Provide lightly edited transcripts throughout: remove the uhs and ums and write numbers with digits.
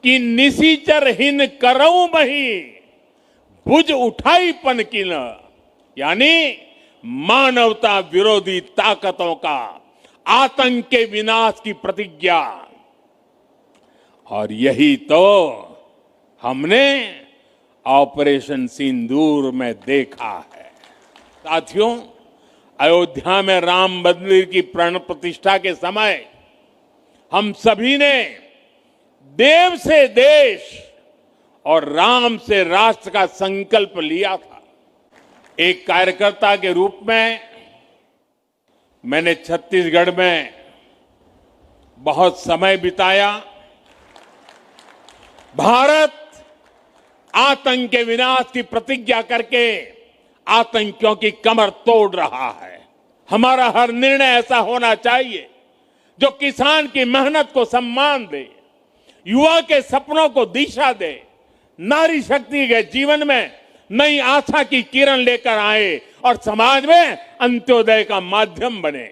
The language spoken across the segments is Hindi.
कि निशिचरहीन करऊं बही भुज उठाई पन की न, यानी मानवता विरोधी ताकतों का आतंक के विनाश की प्रतिज्ञा। और यही तो हमने ऑपरेशन सिंदूर में देखा है। साथियों, अयोध्या में राम मंदिर की प्राण प्रतिष्ठा के समय हम सभी ने देव से देश और राम से राष्ट्र का संकल्प लिया था। एक कार्यकर्ता के रूप में मैंने छत्तीसगढ़ में बहुत समय बिताया। भारत आतंक के विनाश की प्रतिज्ञा करके आतंकियों की कमर तोड़ रहा है। हमारा हर निर्णय ऐसा होना चाहिए जो किसान की मेहनत को सम्मान दे, युवा के सपनों को दिशा दे, नारी शक्ति के जीवन में नई आशा की किरण लेकर आए और समाज में अंत्योदय का माध्यम बने।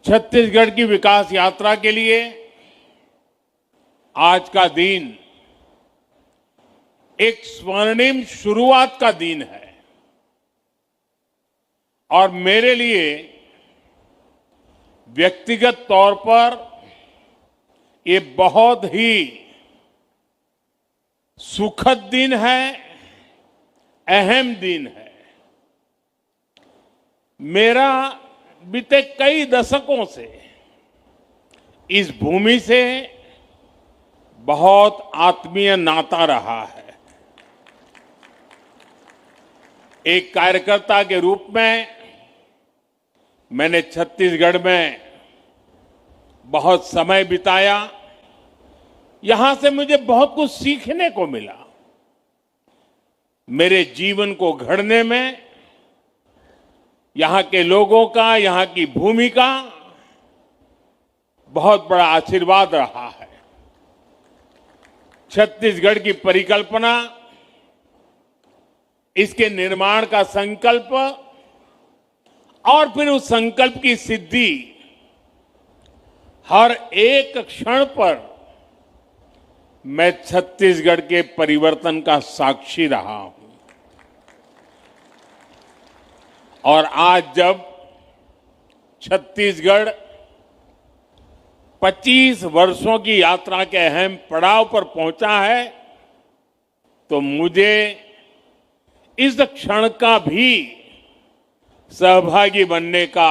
छत्तीसगढ़ की विकास यात्रा के लिए आज का दिन एक स्वर्णिम शुरुआत का दिन है और मेरे लिए व्यक्तिगत तौर पर ये बहुत ही सुखद दिन है, अहम दिन है। मेरा बीते कई दशकों से इस भूमि से बहुत आत्मीय नाता रहा है। एक कार्यकर्ता के रूप में मैंने छत्तीसगढ़ में बहुत समय बिताया। यहां से मुझे बहुत कुछ सीखने को मिला। मेरे जीवन को गढ़ने में यहां के लोगों का, यहां की भूमि का बहुत बड़ा आशीर्वाद रहा है। छत्तीसगढ़ की परिकल्पना, इसके निर्माण का संकल्प और फिर उस संकल्प की सिद्धि, हर एक क्षण पर मैं छत्तीसगढ़ के परिवर्तन का साक्षी रहा हूं। और आज जब छत्तीसगढ़ 25 वर्षों की यात्रा के अहम पड़ाव पर पहुंचा है, तो मुझे इस क्षण का भी सहभागी बनने का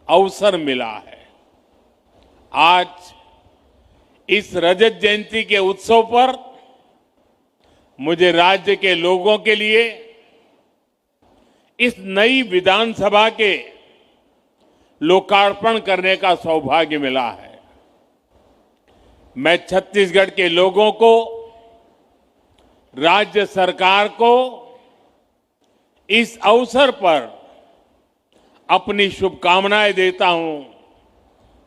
अवसर मिला है। आज इस रजत जयंती के उत्सव पर मुझे राज्य के लोगों के लिए इस नई विधानसभा के लोकार्पण करने का सौभाग्य मिला है। मैं छत्तीसगढ़ के लोगों को, राज्य सरकार को इस अवसर पर अपनी शुभकामनाएं देता हूं,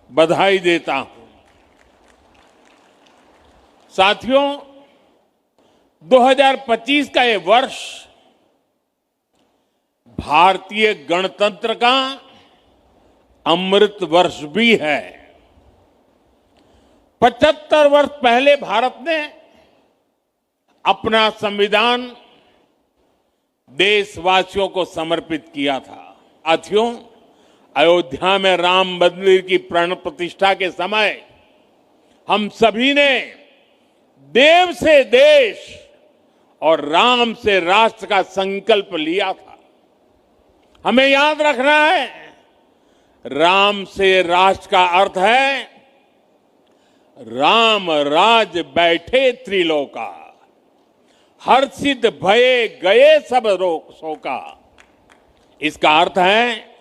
बधाई देता हूं। साथियों, 2025 का ये वर्ष भारतीय गणतंत्र का अमृत वर्ष भी है। 75 वर्ष पहले भारत ने अपना संविधान देशवासियों को समर्पित किया था। साथियों, अयोध्या में राम मंदिर की प्राण प्रतिष्ठा के समय हम सभी ने देव से देश और राम से राष्ट्र का संकल्प लिया था। हमें याद रखना है, राम से राष्ट्र का अर्थ है राम राज बैठे त्रिलोका, हर्षित भये गए सब शोका। इसका अर्थ है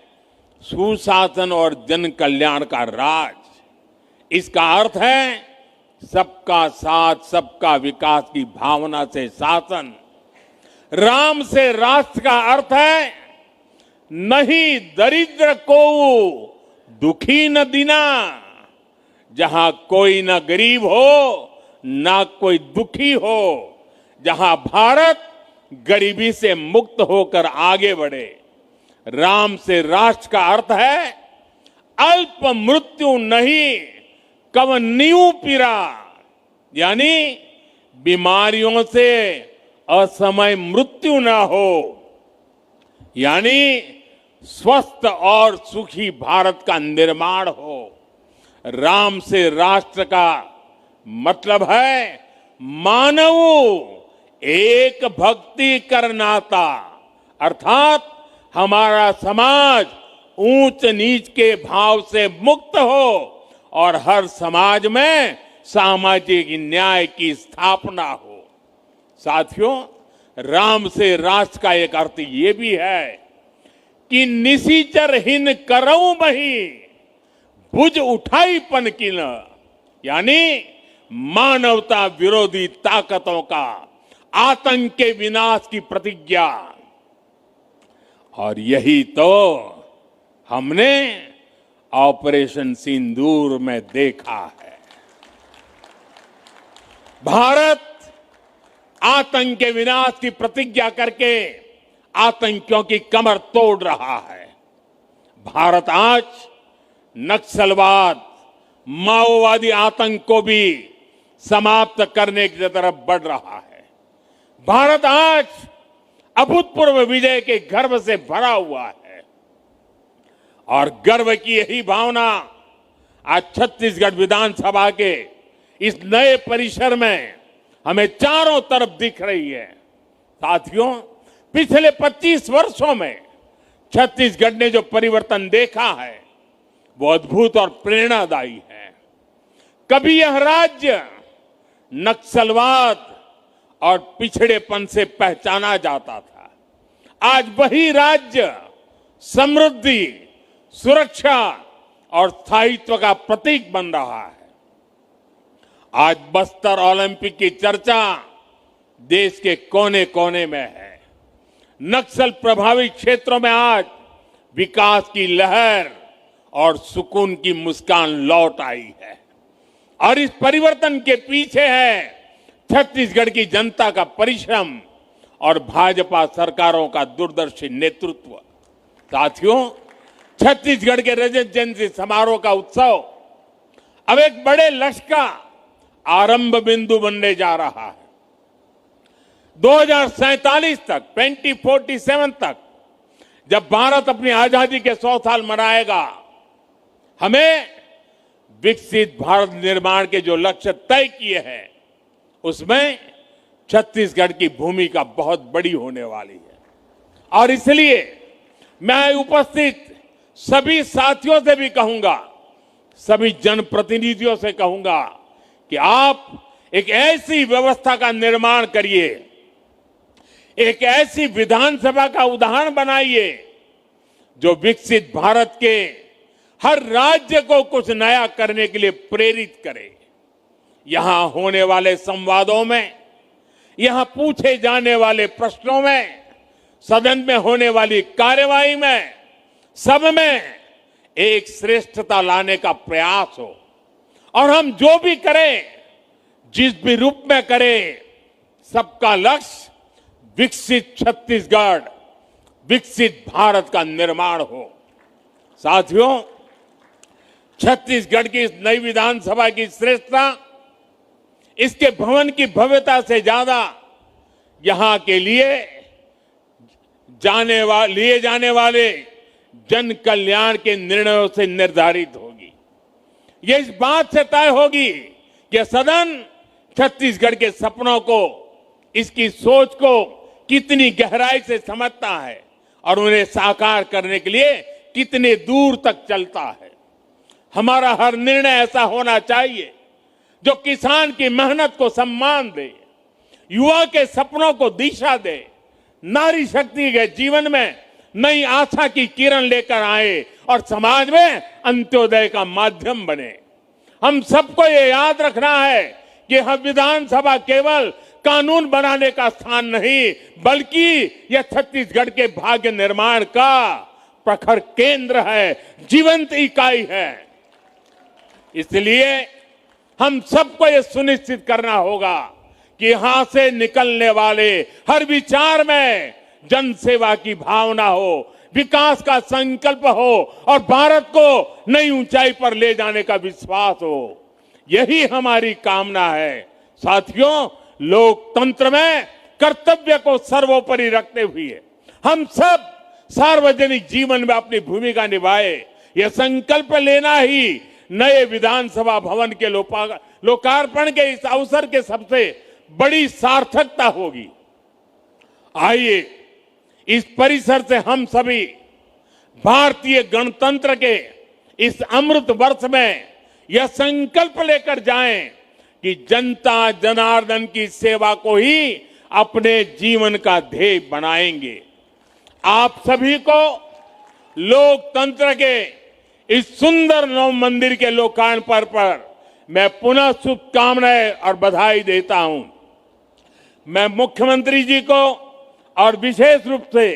सुशासन और जन कल्याण का राज। इसका अर्थ है सबका साथ, सबका विकास की भावना से शासन। राम से राष्ट्र का अर्थ है नहीं दरिद्र को दुखी न दीना, जहां कोई न गरीब हो ना कोई दुखी हो, जहां भारत गरीबी से मुक्त होकर आगे बढ़े। राम से राष्ट्र का अर्थ है अल्प मृत्यु नहीं, कवनीयु पीरा, यानी बीमारियों से असमय मृत्यु ना हो, यानी स्वस्थ और सुखी भारत का निर्माण हो। राम से राष्ट्र का मतलब है मानव एक भक्ति कर नाता, अर्थात हमारा समाज ऊंच नीच के भाव से मुक्त हो और हर समाज में सामाजिक न्याय की स्थापना हो। साथियों, राम से राष्ट्र का एक अर्थ ये भी है कि निशिचरहीन करऊं बही भुज उठाई पन की न, यानी मानवता विरोधी ताकतों का आतंक के विनाश की प्रतिज्ञा। और यही तो हमने ऑपरेशन सिंदूर में देखा है। भारत आतंक के विनाश की प्रतिज्ञा करके आतंकियों की कमर तोड़ रहा है। भारत आज नक्सलवाद, माओवादी आतंक को भी समाप्त करने की तरफ बढ़ रहा है। भारत आज अभूतपूर्व विजय के गर्व से भरा हुआ है और गर्व की यही भावना आज छत्तीसगढ़ विधानसभा के इस नए परिसर में हमें चारों तरफ दिख रही है। साथियों, पिछले 25 वर्षों में छत्तीसगढ़ ने जो परिवर्तन देखा है वो अद्भुत और प्रेरणादायी है। कभी यह राज्य नक्सलवाद और पिछड़ेपन से पहचाना जाता था, आज वही राज्य समृद्धि, सुरक्षा और स्थायित्व का प्रतीक बन रहा है। आज बस्तर ओलंपिक की चर्चा देश के कोने कोने में है। नक्सल प्रभावित क्षेत्रों में आज विकास की लहर और सुकून की मुस्कान लौट आई है और इस परिवर्तन के पीछे है छत्तीसगढ़ की जनता का परिश्रम और भाजपा सरकारों का दूरदर्शी नेतृत्व। साथियों, छत्तीसगढ़ के रजत जयंती समारोह का उत्सव अब एक बड़े लक्ष्य का आरंभ बिंदु बनने जा रहा है। 2047 तक, 2047 तक जब भारत अपनी आजादी के 100 साल मनाएगा, हमें विकसित भारत निर्माण के जो लक्ष्य तय किए हैं उसमें छत्तीसगढ़ की भूमिका बहुत बड़ी होने वाली है। और इसलिए मैं उपस्थित सभी साथियों से भी कहूंगा, सभी जनप्रतिनिधियों से कहूंगा कि आप एक ऐसी व्यवस्था का निर्माण करिए, एक ऐसी विधानसभा का उदाहरण बनाइए जो विकसित भारत के हर राज्य को कुछ नया करने के लिए प्रेरित करे। यहां होने वाले संवादों में, यहां पूछे जाने वाले प्रश्नों में, सदन में होने वाली कार्यवाही में, सब में एक श्रेष्ठता लाने का प्रयास हो। और हम जो भी करें, जिस भी रूप में करें, सबका लक्ष्य विकसित छत्तीसगढ़, विकसित भारत का निर्माण हो। साथियों, छत्तीसगढ़ की इस नई विधानसभा की श्रेष्ठता इसके भवन की भव्यता से ज्यादा यहां के लिए जाने वाले जन कल्याण के निर्णयों से निर्धारित होगी। यह इस बात से तय होगी कि सदन छत्तीसगढ़ के सपनों को, इसकी सोच को कितनी गहराई से समझता है और उन्हें साकार करने के लिए कितने दूर तक चलता है। हमारा हर निर्णय ऐसा होना चाहिए जो किसान की मेहनत को सम्मान दे, युवा के सपनों को दिशा दे, नारी शक्ति के जीवन में नई आशा की किरण लेकर आए और समाज में अंत्योदय का माध्यम बने। हम सबको ये याद रखना है कि यह विधानसभा केवल कानून बनाने का स्थान नहीं, बल्कि यह छत्तीसगढ़ के भाग्य निर्माण का प्रखर केंद्र है, जीवंत इकाई है। इसलिए हम सबको यह सुनिश्चित करना होगा कि यहां से निकलने वाले हर विचार में जन सेवा की भावना हो, विकास का संकल्प हो और भारत को नई ऊंचाई पर ले जाने का विश्वास हो, यही हमारी कामना है। साथियों, लोकतंत्र में कर्तव्य को सर्वोपरि रखते हुए हम सब सार्वजनिक जीवन में अपनी भूमिका निभाए, यह संकल्प लेना ही नए विधानसभा भवन के लोकार्पण के इस अवसर के सबसे बड़ी सार्थकता होगी। आइए इस परिसर से हम सभी भारतीय गणतंत्र के इस अमृत वर्ष में यह संकल्प लेकर जाएं कि जनता जनार्दन की सेवा को ही अपने जीवन का ध्येय बनाएंगे। आप सभी को लोकतंत्र के इस सुंदर नव मंदिर के लोकार्पण पर मैं पुनः शुभकामनाएं और बधाई देता हूं। मैं मुख्यमंत्री जी को और विशेष रूप से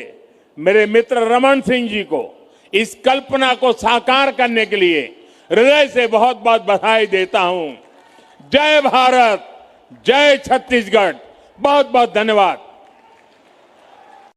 मेरे मित्र रमन सिंह जी को इस कल्पना को साकार करने के लिए हृदय से बहुत बहुत बधाई देता हूं। जय भारत, जय छत्तीसगढ़, बहुत बहुत धन्यवाद।